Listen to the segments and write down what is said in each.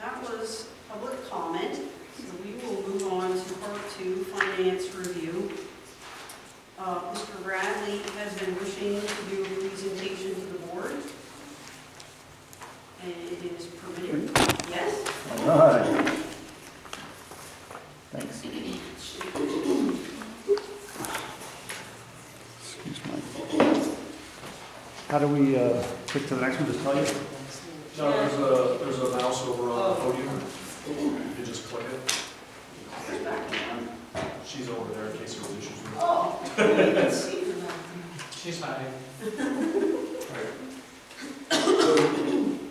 that was public comment. So we will move on to part 2, finance review. Mr. Bradley has been wishing to do a presentation to the board. And it is permitted. Yes? All right. Thanks. Excuse me. How do we click to the next one? Just tell you? No, there's a mouse over on the podium. You just click it. She's over there in case there's issues with it. Oh, you can see her now. She's hiding.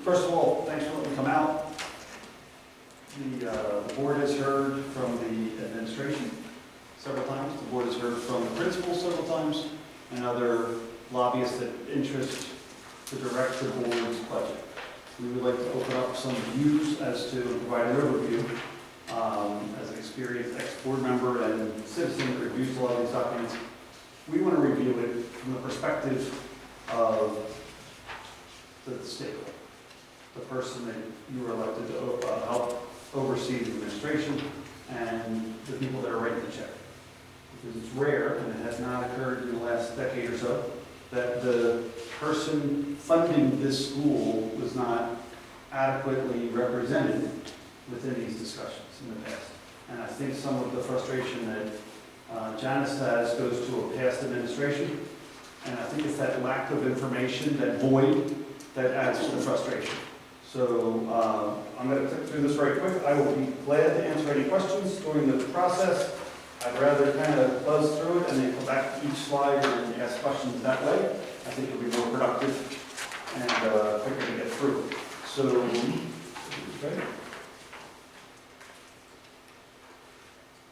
First of all, thanks for letting me come out. The board has heard from the administration several times. The board has heard from the principals several times, and other lobbyists that interest to direct the board's budget. We would like to open up some views as to provide an overview. As an experienced ex-board member and citizen that reviews a lot of these documents, we want to review it from the perspective of the stakeholder, the person that you were elected to help oversee the administration and the people that are writing the check. Because it's rare, and it has not occurred in the last decade or so, that the person funding this school was not adequately represented within these discussions in the past. And I think some of the frustration that Janice has goes to a past administration, and I think it's that lack of information, that void, that adds to the frustration. So I'm going to click through this very quick. I will be glad to answer any questions during the process. I'd rather kind of buzz through it and then come back to each slide and ask questions that way. I think it'll be more productive and quicker to get through. So, okay.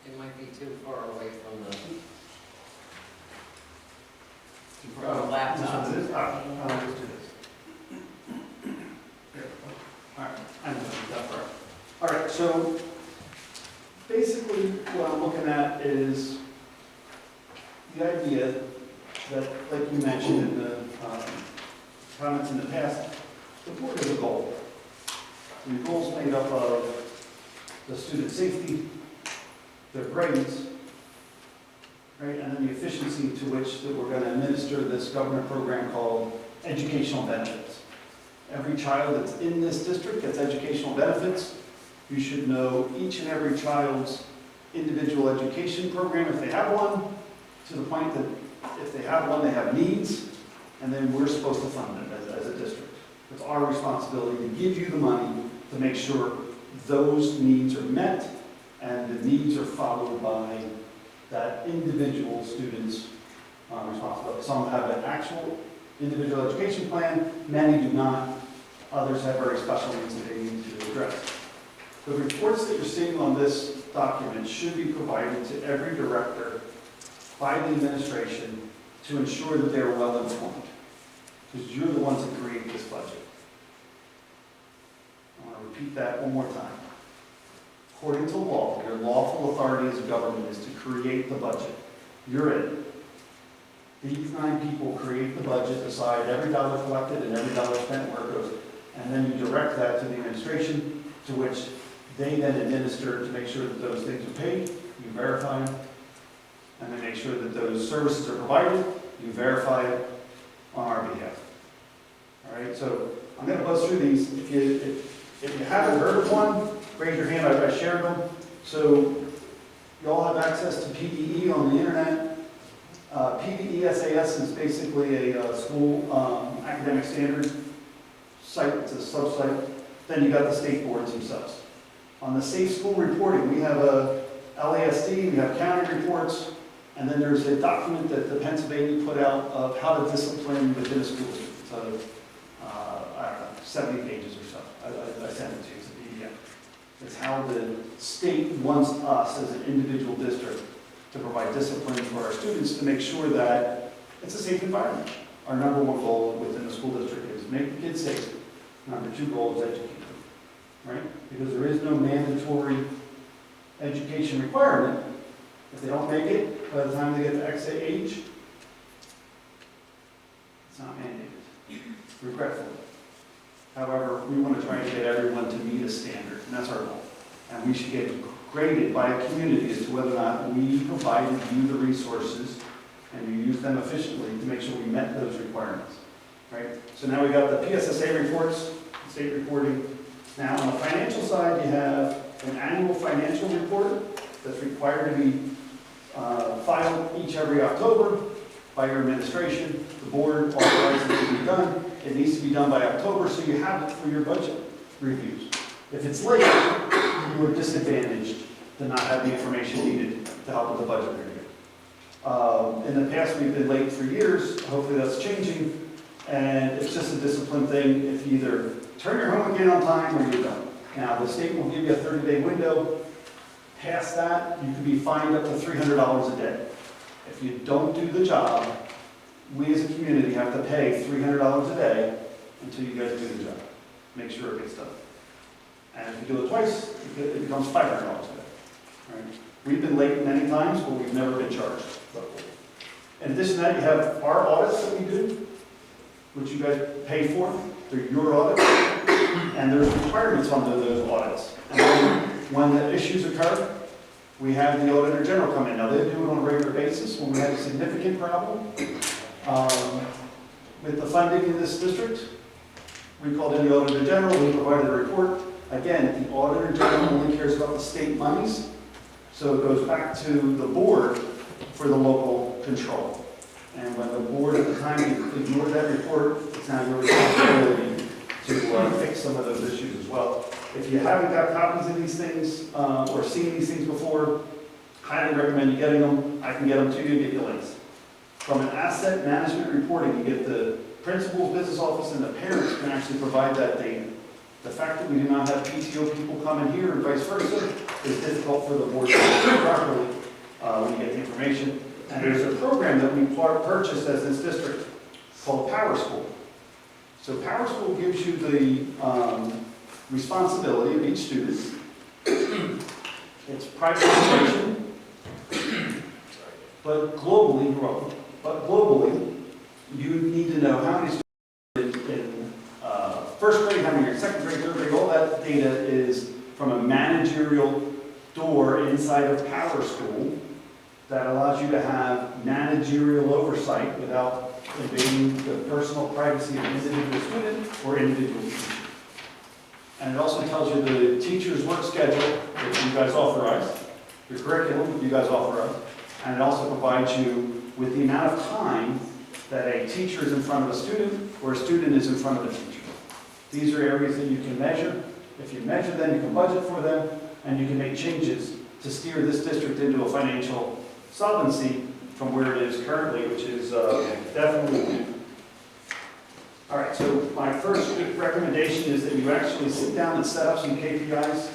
It might be too far away from the laptop. This is, I'll just do this. Here. All right, I'm going to do that part. All right, so basically what I'm looking at is the idea that, like you mentioned in the comments in the past, the board has a goal. And the goal is made up of the student safety, their grades, right, and then the efficiency to which that we're going to administer this government program called educational benefits. Every child that's in this district gets educational benefits. You should know each and every child's individual education program if they have one, to the point that if they have one, they have needs, and then we're supposed to fund them as a district. It's our responsibility to give you the money to make sure those needs are met and the needs are followed by that individual student's responsibility. Some have an actual individual education plan, many do not. Others have very special needs that they need to address. The reports that you're seeing on this document should be provided to every director by the administration to ensure that they're well informed, because you're the ones that create this budget. I want to repeat that one more time. According to law, your lawful authority as a government is to create the budget. You're it. These 9 people create the budget, decide every dollar collected and every dollar spent where it goes, and then you direct that to the administration, to which they then administer to make sure that those things are paid, you verify them, and then make sure that those services are provided, you verify it on our behalf. All right, so I'm going to buzz through these. If you haven't heard of one, raise your hand. I shared them. So you all have access to PDE on the internet. PDE SAS is basically a school academic standards site. It's a sub-site. Then you got the state boards themselves. On the safe school reporting, we have a LASD, we have county reports, and then there's a document that the Pennsylvania put out of how to discipline within a school district. So, I don't know, 70 pages or so. I sent it to you. It's a PDF. It's how the state wants us as an individual district to provide discipline for our students to make sure that it's a safe environment. Our number 1 goal within the school district is make the kids safe. Number 2 goal is educate them, right? Because there is no mandatory education requirement. If they don't make it by the time they get to X age, it's not mandated, regretfully. However, we want to try to get everyone to meet a standard. And that's our goal. And we should get graded by a community as to whether or not we provided you the resources and you used them efficiently to make sure we met those requirements, right? So now we got the PSSA reports, state reporting. Now on the financial side, you have an annual financial report that's required to be filed every October by your administration. The board authorizes it to be done. It needs to be done by October, so you have it for your budget reviews. If it's late, you are disadvantaged to not have the information needed to help with the budget review. In the past, we've been late for years. Hopefully that's changing. And it's just a discipline thing. If you either turn your homework in on time or you don't. Now, the state will give you a 30-day window. Past that, you could be fined up to $300 a day. If you don't do the job, we as a community have to pay $300 a day until you guys do the job. Make sure it gets done. And if you do it twice, it becomes $500 a day. Right? We've been late many times, but we've never been charged. In addition to that, you have our audits that we do, which you guys pay for. They're your audits. And there's requirements under those audits. And when the issues occur, we have the Auditor General come in. Now, they do it on a regular basis. When we had a significant problem with the funding in this district, we called in the Auditor General. We provided a report. Again, the Auditor General only cares about the state monies, so it goes back to the board for the local control. And when the board at the time ignored that report, it's now your responsibility to fix some of those issues as well. If you haven't got copies of these things or seen these things before, highly recommend you getting them. I can get them to you, get you links. From an asset management reporting, you get the principal's business office and the parents can actually provide that data. The fact that we do not have PTO people come in here and vice versa is difficult for the board to do properly when you get the information. And there's a program that we purchased as this district called Power School. So Power School gives you the responsibility of each student. It's private education, but globally, you need to know how many students in first grade, how many in second grade, third grade. All that data is from a managerial door inside of Power School that allows you to have managerial oversight without invading the personal privacy of an individual student or individual teacher. And it also tells you the teacher's work schedule that you guys authorize, your curriculum that you guys authorize, and it also provides you with the amount of time that a teacher is in front of a student or a student is in front of a teacher. These are areas that you can measure. If you measure them, you can budget for them, and you can make changes to steer this district into a financial solvency from where it is currently, which is definitely. All right, so my first recommendation is that you actually sit down and set up some KPIs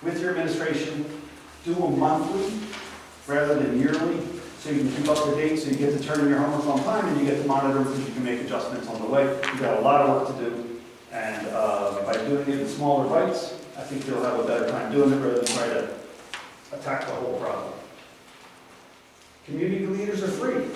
with your administration. Do them monthly rather than yearly, so you can keep up to date, so you get to turn in your homework on time, and you get to monitor them, because you can make adjustments on the way. You've got a lot of work to do, and by doing it in smaller bites, I think you'll have a better time doing it rather than try to attack the whole problem. Community leaders are free.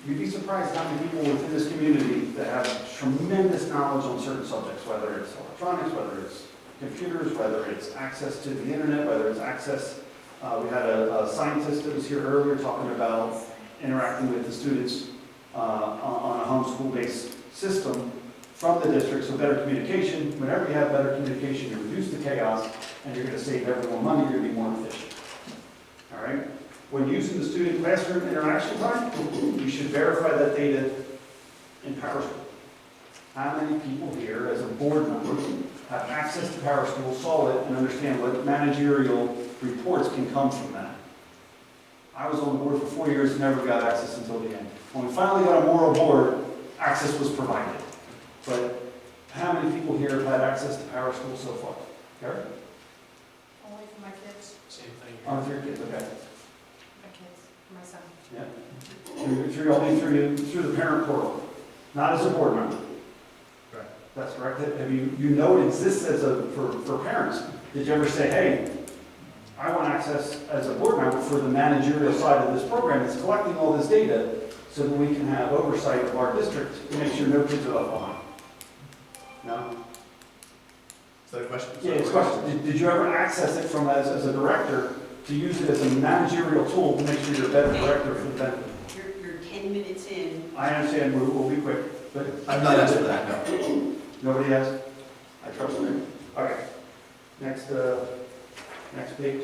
You'd be surprised how many people within this community that have tremendous knowledge on certain subjects, whether it's electronics, whether it's computers, whether it's access to the internet, whether it's access. We had a scientist that was here earlier talking about interacting with the students on a homeschool-based system from the district, so better communication. Whenever you have better communication, you reduce the chaos, and you're going to save everyone money, you're going to be more efficient. All right? When using the student classroom interaction time, you should verify that data in Power School. How many people here, as a board member, have access to Power School, saw it, and understand what managerial reports can come from that? I was on the board for 4 years and never got access until the end. When we finally got a moral board, access was provided. But how many people here have had access to Power School so far? Gary? Only for my kids. Same thing. Oh, for your kids, okay. My kids, my son. Yeah. Through the parent portal, not as a board member. Right. That's correct. Have you know it exists as for parents? Did you ever say, hey, I want access as a board member for the managerial side of this program that's collecting all this data so that we can have oversight of our district to make sure no kids are left behind? No? So the question. Yeah, it's a question. Did you ever access it from as a director to use it as a managerial tool to make sure you're a better director for the benefit? You're 10 minutes in. I understand, we'll be quick, but. I'm not asking for that, no. Nobody has? I trust you. Okay. Next page.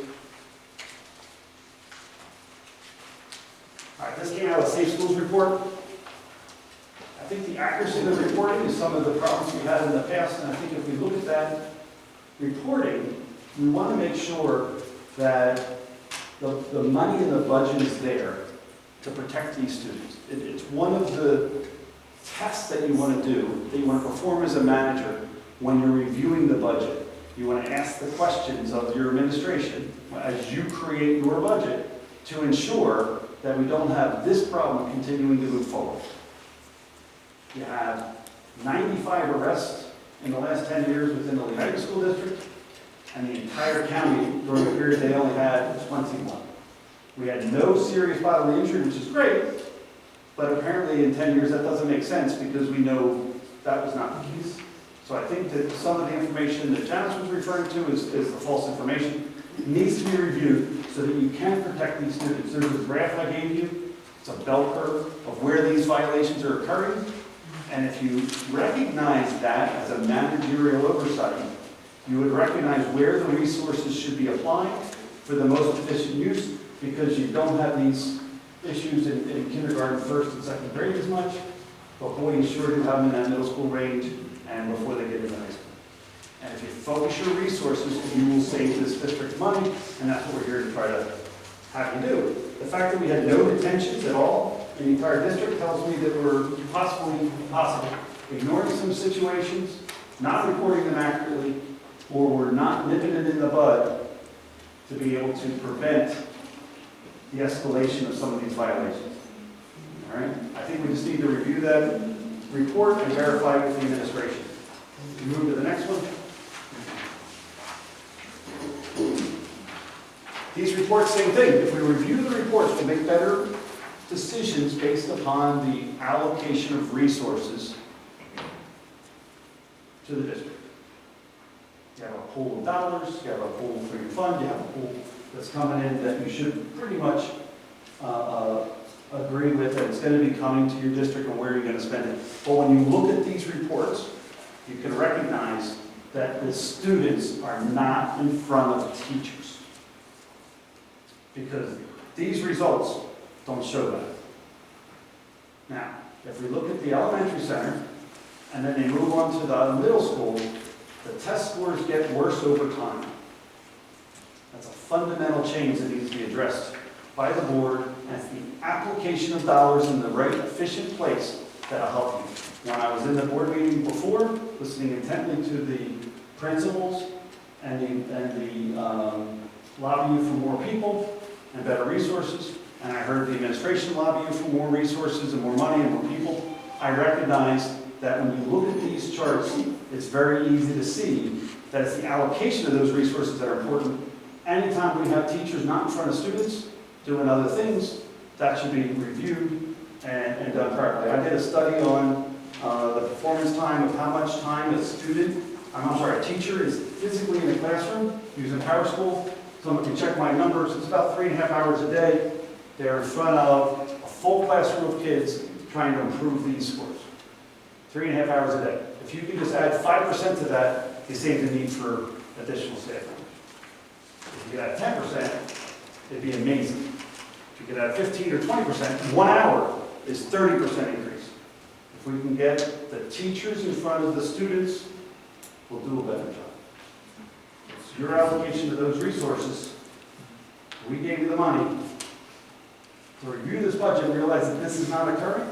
All right, this came out of the Safe Schools report. I think the accuracy of the reporting is some of the problems we had in the past, and I think if we look at that reporting, we want to make sure that the money in the budget is there to protect these students. It's one of the tests that you want to do, that you want to perform as a manager when you're reviewing the budget. You want to ask the questions of your administration as you create your budget to ensure that we don't have this problem continuing to move forward. You have 95 arrests in the last 10 years within the Rarick School District, and the entire county, during the period they only had 21. We had no serious bodily injury, which is great, but apparently in 10 years that doesn't make sense because we know that was not the case. So I think that some of the information that Janice was referring to is the false information. It needs to be reviewed so that you can protect these students. There's a graph I gave you. It's a bell curve of where these violations are occurring. And if you recognize that as a managerial oversight, you would recognize where the resources should be applied for the most efficient use, because you don't have these issues in kindergarten, first and second grade as much, but boy, you sure do have them in that middle school range and before they get into high school. And if you focus your resources, you will save this district money, and that's what we're here to try to have you do. The fact that we had no detentions at all in the entire district tells me that we're possibly ignoring some situations, not reporting them accurately, or we're not nipping it in the bud to be able to prevent the escalation of some of these violations. All right? I think we just need to review that report and verify with the administration. We move to the next one. These reports, same thing. If we review the reports, we'll make better decisions based upon the allocation of resources to the district. You have a pool of dollars, you have a pool for your fund, you have a pool that's coming in that you should pretty much agree with that it's going to be coming to your district and where you're going to spend it. But when you look at these reports, you can recognize that the students are not in front of teachers. Because these results don't show that. Now, if we look at the elementary center, and then they move on to the middle school, the test scores get worse over time. That's a fundamental change that needs to be addressed by the board, and it's the application of dollars in the right efficient place that'll help you. When I was in the board meeting before, listening intently to the principals and the lobby you for more people and better resources, and I heard the administration lobby you for more resources and more money and more people, I recognized that when you look at these charts, it's very easy to see that it's the allocation of those resources that are important. Anytime we have teachers not in front of students doing other things, that should be reviewed and done correctly. I did a study on the performance time of how much time a teacher is physically in the classroom using PowerSchool. Someone can check my numbers. It's about 3.5 hours a day. They're in front of a full classroom of kids trying to improve these scores. 3.5 hours a day. If you can just add 5% to that, you save the need for additional staff members. If you could add 10%, it'd be amazing. If you could add 15 or 20%, 1 hour is 30% increase. If we can get the teachers in front of the students, we'll do a better job. It's your allocation of those resources. We gave you the money to review this budget and realize that this is not occurring.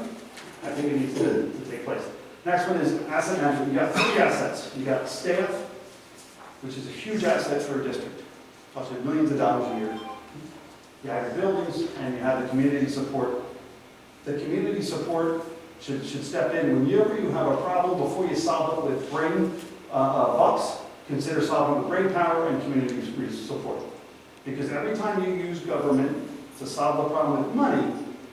I think it needs to take place. Next one is asset management. You got 3 assets. You got staff, which is a huge asset for a district, costs you millions of dollars a year. You have your buildings, and you have the community support. The community support should step in. Whenever you have a problem, before you solve it with brain bucks, consider solving with brain power and community support. Because every time you use government to solve a problem with money,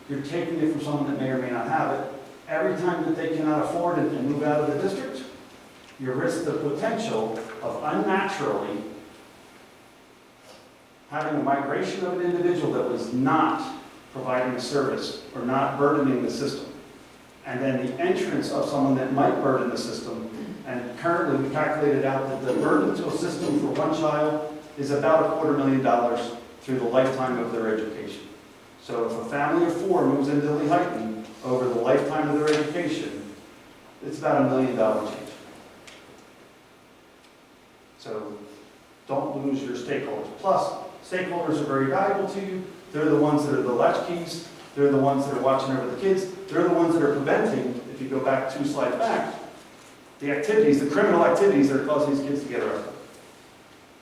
you're taking it from someone that may or may not have it. Every time that they cannot afford it and move out of the district, you risk the potential of unnaturally having a migration of an individual that was not providing a service or not burdening the system, and then the entrance of someone that might burden the system. And currently, we calculated out that the burden to a system for one child is about $250,000 through the lifetime of their education. So if a family of 4 moves into Lehighton over the lifetime of their education, it's about $1 million change. So don't lose your stakeholders. Plus, stakeholders are very valuable to you. They're the ones that are the latchkeys. They're the ones that are watching over the kids. They're the ones that are preventing, if you go back 2 slides back, the activities, the criminal activities that are causing these kids to get arrested.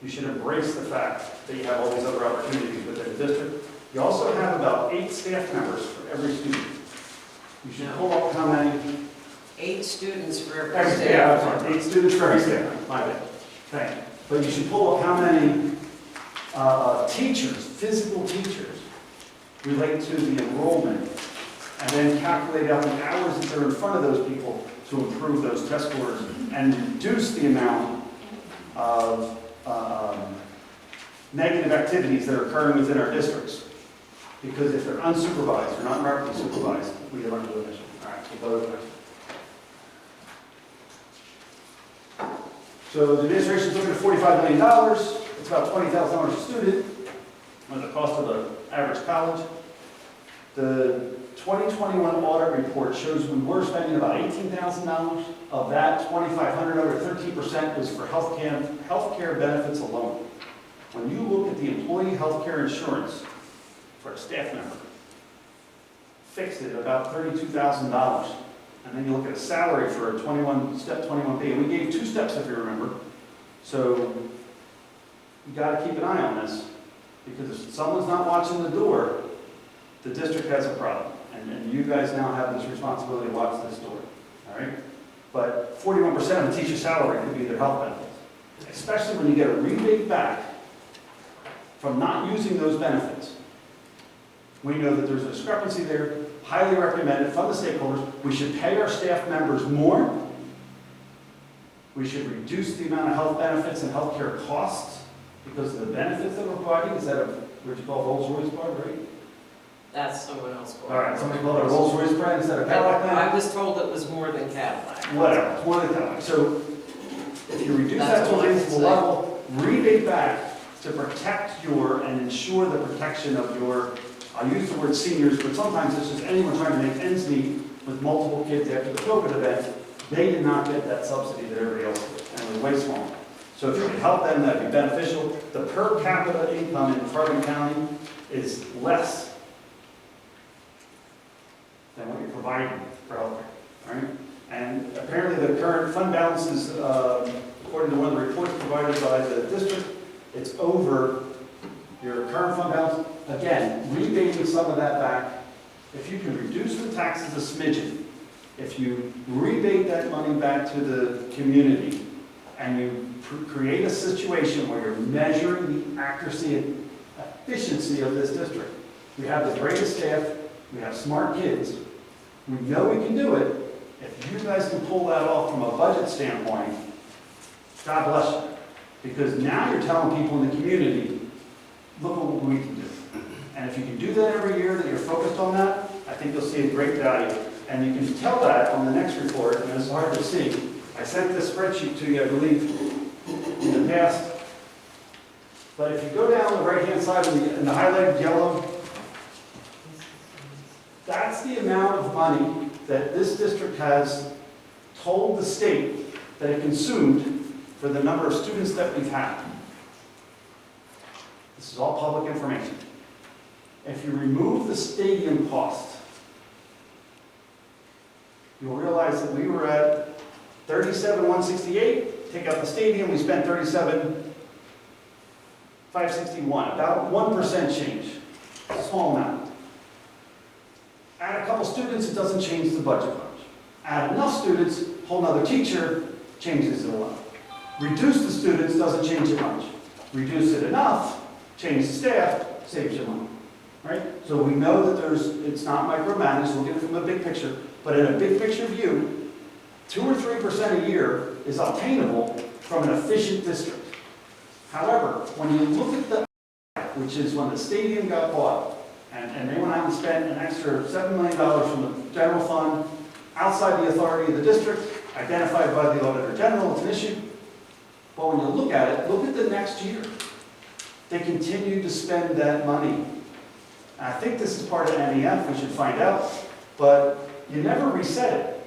You should embrace the fact that you have all these other opportunities within the district. You also have about 8 staff members for every student. You should pull up how many. 8 students for every Yeah, staff. I'm sorry, 8 students for every staff member. My bad. Thank you. But you should pull up how many teachers, physical teachers, relate to the enrollment, and then calculate out the hours that they're in front of those people to improve those test scores and reduce the amount of negative activities that are occurring within our districts. Because if they're unsupervised, they're not properly supervised, we can learn to do it. All right, we'll go to the next one. So the administration's looking at $45 million. It's about $20,000 a student, or the cost of an average college. The 2021 audit report shows we were spending about $18,000. Of that, $2,500, over 13%, was for healthcare benefits alone. When you look at the employee healthcare insurance for a staff member, fixed it at about $32,000. And then you look at a salary for a step 21B, and we gave 2 steps if you remember. So you got to keep an eye on this, because if someone's not watching the door, the district has a problem. And you guys now have this responsibility to watch this door, all right? But 41% of a teacher's salary could be their health benefits, especially when you get a rebate back from not using those benefits. We know that there's a discrepancy there. Highly recommended from the stakeholders. We should pay our staff members more. We should reduce the amount of health benefits and healthcare costs because of the benefits that we're providing. Is that a, what you call Rolls Royce car, right? That's someone else. All right, somebody called it a Rolls Royce brand instead of Cadillac brand? I was told it was more than Cadillac. Whatever, it's one of the Cadillac. So if you reduce That's that to a all I can reasonable say. level, rebate back to protect your and ensure the protection of your, I'll use the word seniors, but sometimes it's just anyone trying to make ends meet with multiple kids after the COVID event. They did not get that subsidy that everybody else did, and it was way smaller. So if you can help them, that'd be beneficial. The per capita income in Carbon County is less than what you're providing for healthcare, all right? And apparently the current fund balance is, according to one of the reports provided by the district, it's over your current fund balance. Again, rebating some of that back. If you can reduce the taxes a smidgen, if you rebate that money back to the community, and you create a situation where you're measuring the accuracy and efficiency of this district. We have the greatest staff, we have smart kids, we know we can do it. If you guys can pull that off from a budget standpoint, God bless you. Because now you're telling people in the community, look at what we can do. And if you can do that every year, that you're focused on that, I think you'll see a great value. And you can tell that on the next report, and it's hard to see. I sent this spreadsheet to you, I believe, in the past. But if you go down the right-hand side in the highlighted yellow, that's the amount of money that this district has told the state that it consumed for the number of students that we've had. This is all public information. If you remove the stadium cost, you'll realize that we were at $37,168. Take out the stadium, we spent $37,561. About 1% change. It's a small amount. Add a couple students, it doesn't change the budget much. Add enough students, whole nother teacher, changes it a lot. Reduce the students, doesn't change it much. Reduce it enough, change the staff, saves you money. Right? So we know that it's not micromanaged, look at it from a big picture, but in a big picture view, 2 or 3% a year is obtainable from an efficient district. However, when you look at the, which is when the stadium got bought, and they went out and spent an extra $7 million from the general fund outside the authority of the district, identified by the Auditor General, it's an issue. But when you look at it, look at the next year. They continued to spend that money. And I think this is part of NEF, we should find out, but you never reset it.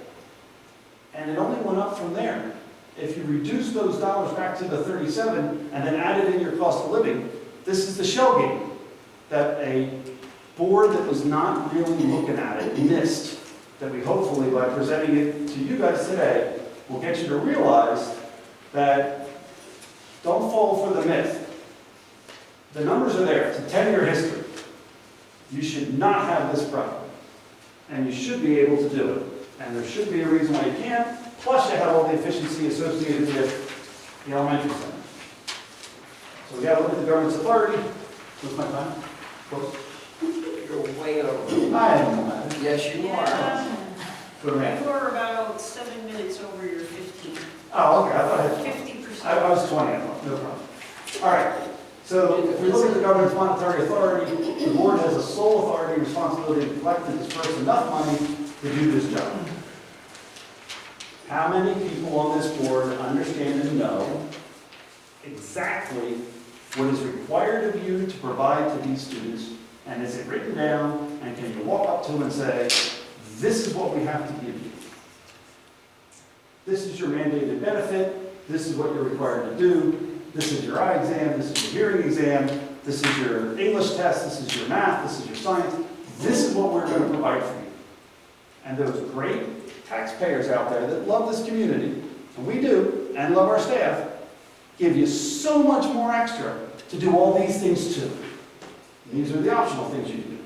And it only went up from there. If you reduce those dollars back to the 37 and then add it in your cost of living, this is the shell game that a board that was not really looking at it missed, that we hopefully, by presenting it to you guys today, will get you to realize that don't fall for the myth. The numbers are there. It's a 10-year history. You should not have this problem. And you should be able to do it. And there should be a reason why you can't. Plus, you have all the efficiency associated with the elementary center. So we got to look at the government's authority. What's my time? Close? You're way over. I am not. Yes, you are. Yeah, What do I have? you were about 7 minutes over your 15. Oh, okay. I thought I had 50%. I was 20, I thought, no problem. All right, so if we look at the government's monetary authority, the board has a sole authority and responsibility to collect and disperse enough money to do this job. How many people on this board understand and know exactly what is required of you to provide to these students? And is it written down, and can you walk up to them and say, this is what we have to give you? This is your mandated benefit, this is what you're required to do, this is your eye exam, this is your hearing exam, this is your English test, this is your math, this is your science. This is what we're going to provide for you. And those great taxpayers out there that love this community, and we do, and love our staff, give you so much more extra to do all these things too. And these are the optional things you do,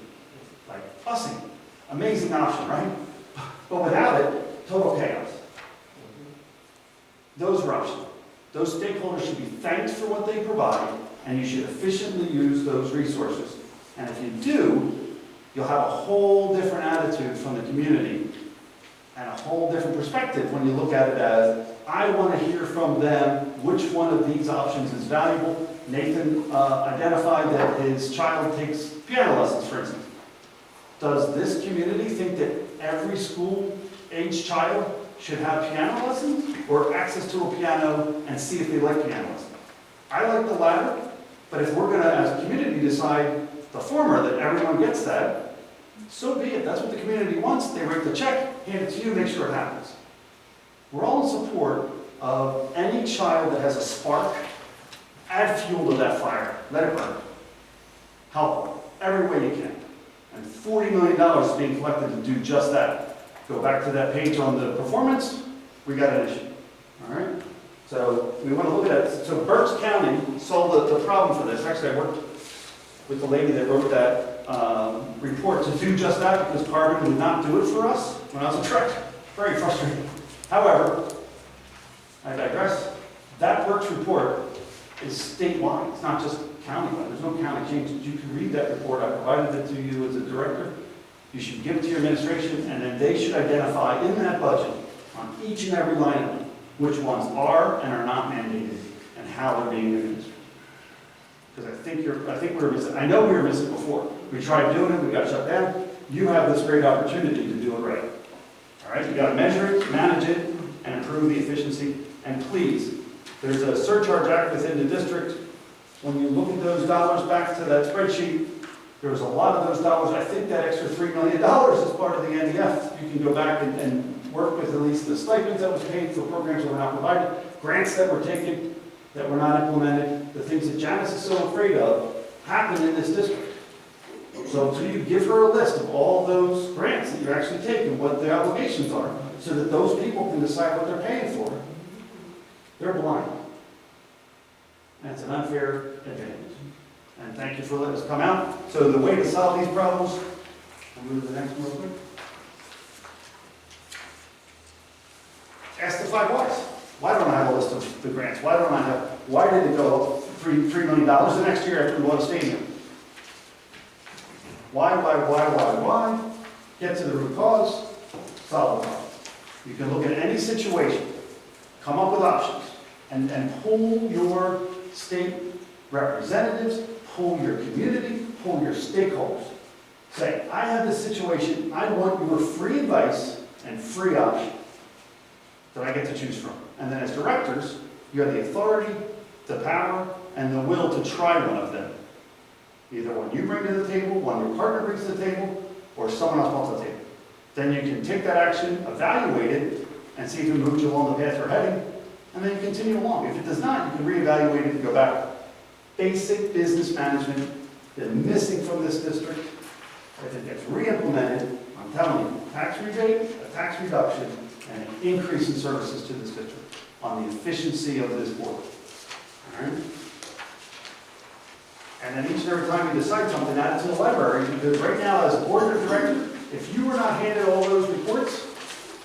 like busing. Amazing option, right? But without it, total chaos. Those are optional. Those stakeholders should be thanked for what they provide, and you should efficiently use those resources. And if you do, you'll have a whole different attitude from the community and a whole different perspective when you look at it as, I want to hear from them which one of these options is valuable. Nathan identified that his child takes piano lessons, for instance. Does this community think that every school-age child should have piano lessons or access to a piano and see if they like piano lessons? I like the latter, but if we're going to, as a community, decide the former, that everyone gets that, so be it. That's what the community wants. They write the check, hand it to you, make sure it happens. We're all in support of any child that has a spark. Add fuel to that fire. Let it burn. Help them every way you can. And $40 million is being collected to do just that. Go back to that page on the performance, we got an issue. All right? So we want to look at it. So Berks County solved the problem for this. Actually, I worked with the lady that wrote that report to do just that because Carbon would not do it for us when I was a Trek. Very frustrating. However, I digress. That Berks report is statewide. It's not just countywide. There's no county changes. You can read that report. I provided it to you as a director. You should give it to your administration, and then they should identify in that budget on each and every line item which ones are and are not mandated and how they're being administered. Because I think we were missing. I know we were missing before. We tried doing it. We got shut down. You have this great opportunity to do it right. All right. You got to measure it, manage it, and improve the efficiency. And please, there's a surcharge act within the district. When you look at those dollars back to that spreadsheet, there was a lot of those dollars. I think that extra $3 million is part of the NEF. You can go back and work with at least the stipends that was paid for programs that were not provided, grants that were taken that were not implemented, the things that Janice is so afraid of happen in this district. So you give her a list of all those grants that you're actually taking, what the obligations are, so that those people can decide what they're paying for. They're blind. That's an unfair advantage. And thank you for letting us come out. So the way to solve these problems, I'll move to the next one real quick. Ask the 5 whys. Why don't I have a list of the grants? Why did it go $3 million the next year after we won a stadium? Why? Get to the root cause, solve the problem. You can look at any situation, come up with options, and pull your state representatives, pull your community, pull your stakeholders. Say, I have this situation, I want your free advice and free option that I get to choose from. And then as directors, you have the authority, the power, and the will to try one of them. Either one you bring to the table, one your partner brings to the table, or someone else brought to the table. Then you can take that action, evaluate it, and see if it moves you along the path you're heading, and then you continue along. If it does not, you can reevaluate it and go back. Basic business management been missing from this district. If it gets re-implemented, I'm telling you, tax rebate, a tax reduction, and an increase in services to this district on the efficiency of this board. All right? And then each and every time you decide something, add it to the library, because right now, as a board of director, if you were not handed all those reports,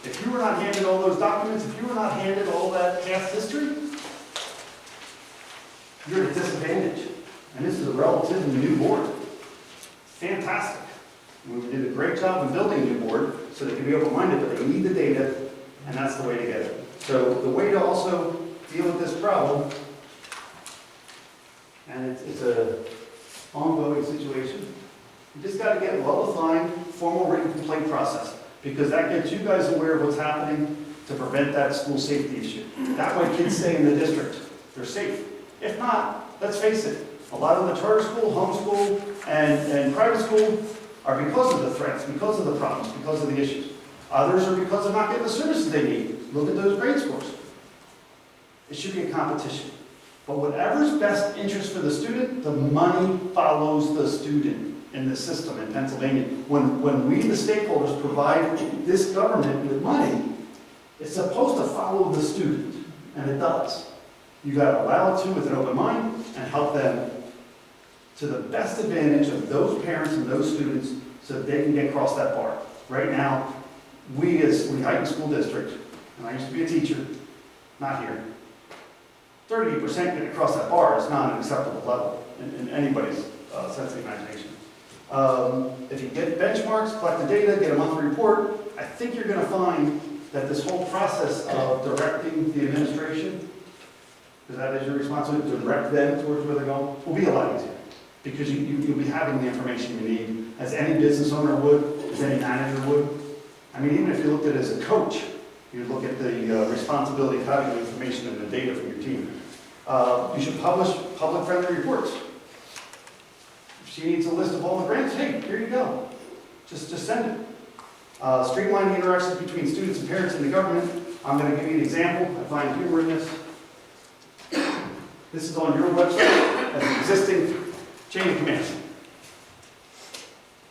if you were not handed all those documents, if you were not handed all that past history, you're at a disadvantage. And this is a relatively new board. Fantastic. We did a great job in building a new board so they can be open-minded, but they need the data, and that's the way to get it. So the way to also deal with this problem, and it's a ongoing situation, you just got to get a well-defined, formal written complaint process, because that gets you guys aware of what's happening to prevent that school safety issue. That way kids stay in the district. They're safe. If not, let's face it, a lot of the charter school, homeschool, and private school are because of the threats, because of the problems, because of the issues. Others are because of not getting the services they need. Look at those grade scores. It should be a competition. But whatever's best interest for the student, the money follows the student in the system in Pennsylvania. When we, the stakeholders, provide this government with money, it's supposed to follow the student, and it does. You got to allow it to with an open mind and help them to the best advantage of those parents and those students so that they can get across that bar. Right now, we as Lehighton School District, and I used to be a teacher, not here, 38% getting across that bar is not an acceptable level in anybody's sense of imagination. If you get benchmarks, collect the data, get a monthly report, I think you're going to find that this whole process of directing the administration, because that is your responsibility, to direct them towards where they're going, will be a lot easier. Because you'll be having the information you need, as any business owner would, as any manager would. I mean, even if you looked at it as a coach, you look at the responsibility of having the information and the data from your team. You should publish public-friendly reports. If she needs a list of all the grants, hey, here you go. Just send it. Streamline the interactions between students and parents and the government. I'm going to give you an example. I find humor in this. This is on your website as an existing chain of command.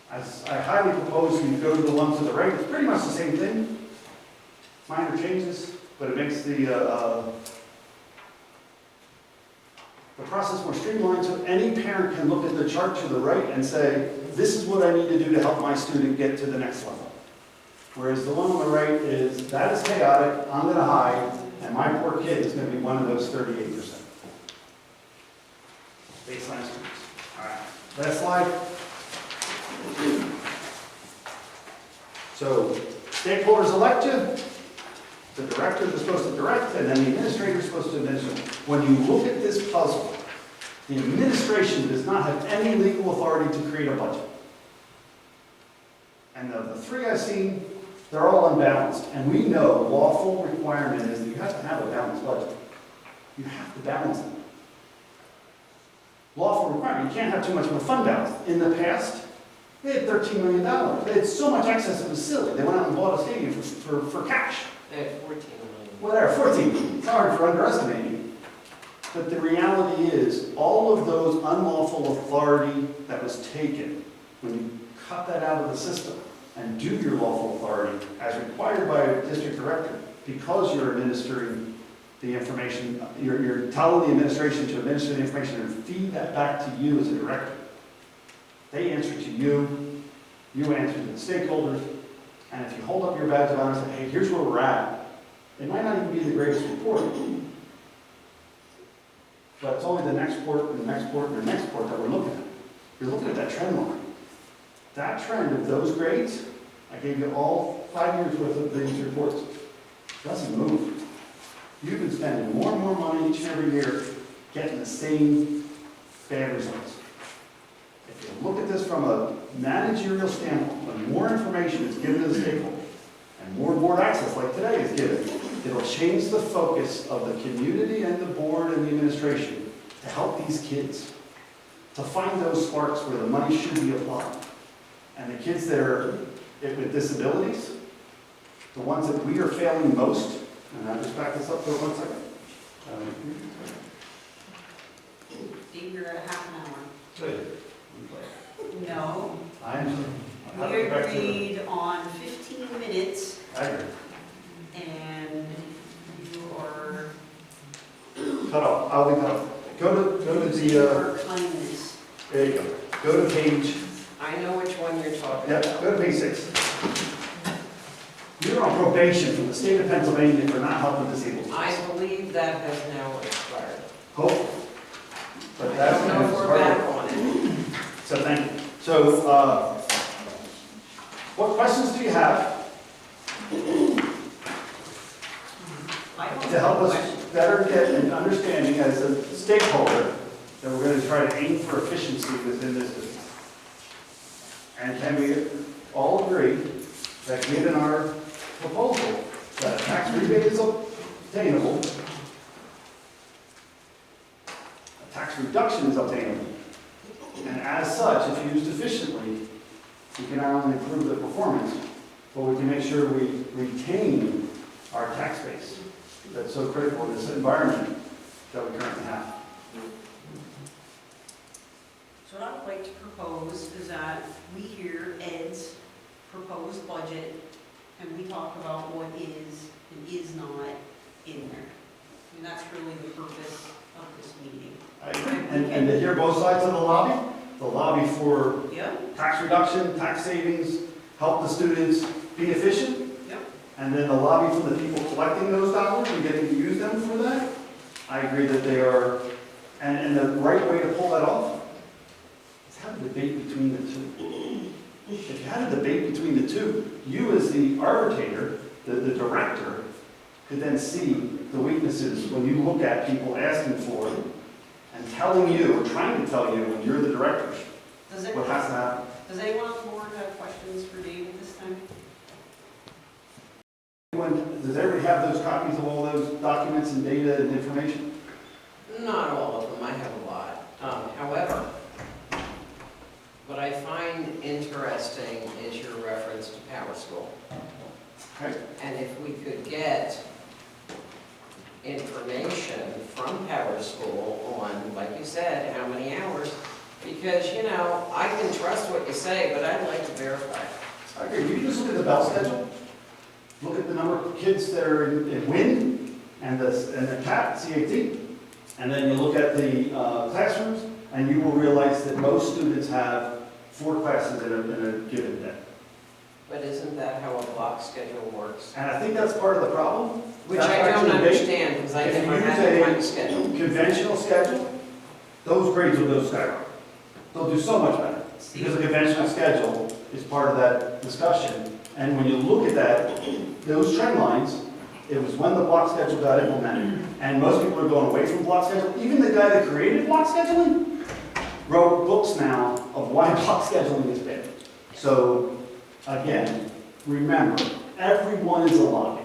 As I highly propose you go to the one to the right. It's pretty much the same thing. Minor changes, but it makes the process more streamlined so any parent can look at the chart to the right and say, this is what I need to do to help my student get to the next level. Whereas the one on the right is, that is chaotic, I'm going to hide, and my poor kid is going to be one of those 38%. Baseline students. All right, last slide. So, stakeholders elect you. The directors are supposed to direct, and then the administrator is supposed to administer. When you look at this puzzle, the administration does not have any legal authority to create a budget. And the three I've seen, they're all unbalanced. And we know lawful requirement is that you have to have a balanced budget. You have to balance it. Lawful requirement, you can't have too much of a fund balance. In the past, they had $13 million. They had so much excess it was silly. They went out and bought a stadium for cash. They had 14 million. Whatever, 14. Sorry for underestimating. But the reality is, all of those unlawful authority that was taken, when you cut that out of the system and do your lawful authority as required by a district director, because you're administering the information, you're telling the administration to administer the information and feed that back to you as a director. They answer to you, you answer to the stakeholders, and if you hold up your badge of honor and say, hey, here's where we're at, it might not even be the greatest report, but it's only the next port and the next port and the next port that we're looking at. You're looking at that trend line. That trend of those grades, I gave you all 5 years worth of these reports, doesn't move. You've been spending more and more money each and every year getting the same bad results. If you look at this from a managerial standpoint, when more information is given to the stakeholder and more board access like today is given, it'll change the focus of the community and the board and the administration to help these kids, to find those sparks where the money should be applied. And the kids that are with disabilities, the ones that we are failing most, and I'll just back this up for 1 second. Steve, you're at half an hour. Good. No, I'm we agreed on 15 minutes, I agree. and you are, Cut off, I'll be cut off. Go to you the, are kindness. there you go. Go to page, I know which one you're talking yep, about. go to page 6. You're on probation from the state of Pennsylvania for not helping disabled kids. I believe that has now expired. Hopefully. I But that's don't know if we're back on it. So thank you. So, what questions do you have I don't to help have a us question. better get an understanding as a stakeholder that we're going to try to aim for efficiency within this business? And can we all agree that given our proposal, that a tax rebate is obtainable, a tax reduction is obtainable, and as such, if used efficiently, we can not only improve the performance, but we can make sure we retain our tax base that's so critical in this environment that we currently have. So what I'd like to propose is that we hear Ed's proposed budget, and we talk about what is and is not in there. And that's really the purpose of this meeting. I agree. And to hear both sides of the lobby for Yep, tax reduction, tax savings, help the students be efficient, yep. and then the lobby for the people collecting those dollars and getting to use them for that. I agree that they are, and the right way to pull that off is have a debate between the two. If you had a debate between the two, you as the arbitrator, the director, could then see the weaknesses when you look at people asking for it and telling you, or trying to tell you when you're the director, Does what has to happen. anyone on the board have questions for David this time? Does everybody have those copies of all those documents and data and information? Not all of them, I have a lot. However, what I find interesting is your reference to Power School. Okay. And if we could get information from Power School on, like you said, how many hours, because, you know, I can trust what you say, but I'd like to verify. I agree. You just look at the bell schedule, look at the number of kids that are in WIN and the CAT, CAT, and then you look at the classrooms, and you will realize that most students have 4 classes in a given day. But isn't that how a block schedule works? And I think that's part of the problem. Which That's I don't actually big. understand, because I If you never use had that kind a of schedule. conventional schedule, those grades will go skyrocket. They'll do so much better. Because a conventional schedule is part of that discussion. And when you look at that, those trend lines, it was when the block schedule got implemented. And most people are going away from block schedule. Even the guy that created block scheduling wrote books now of why block scheduling is bad. So, again, remember, everyone is a lobby.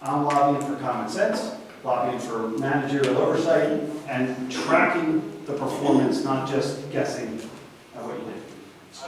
I'm lobbying for common sense, lobbying for managerial oversight, and tracking the performance, not just guessing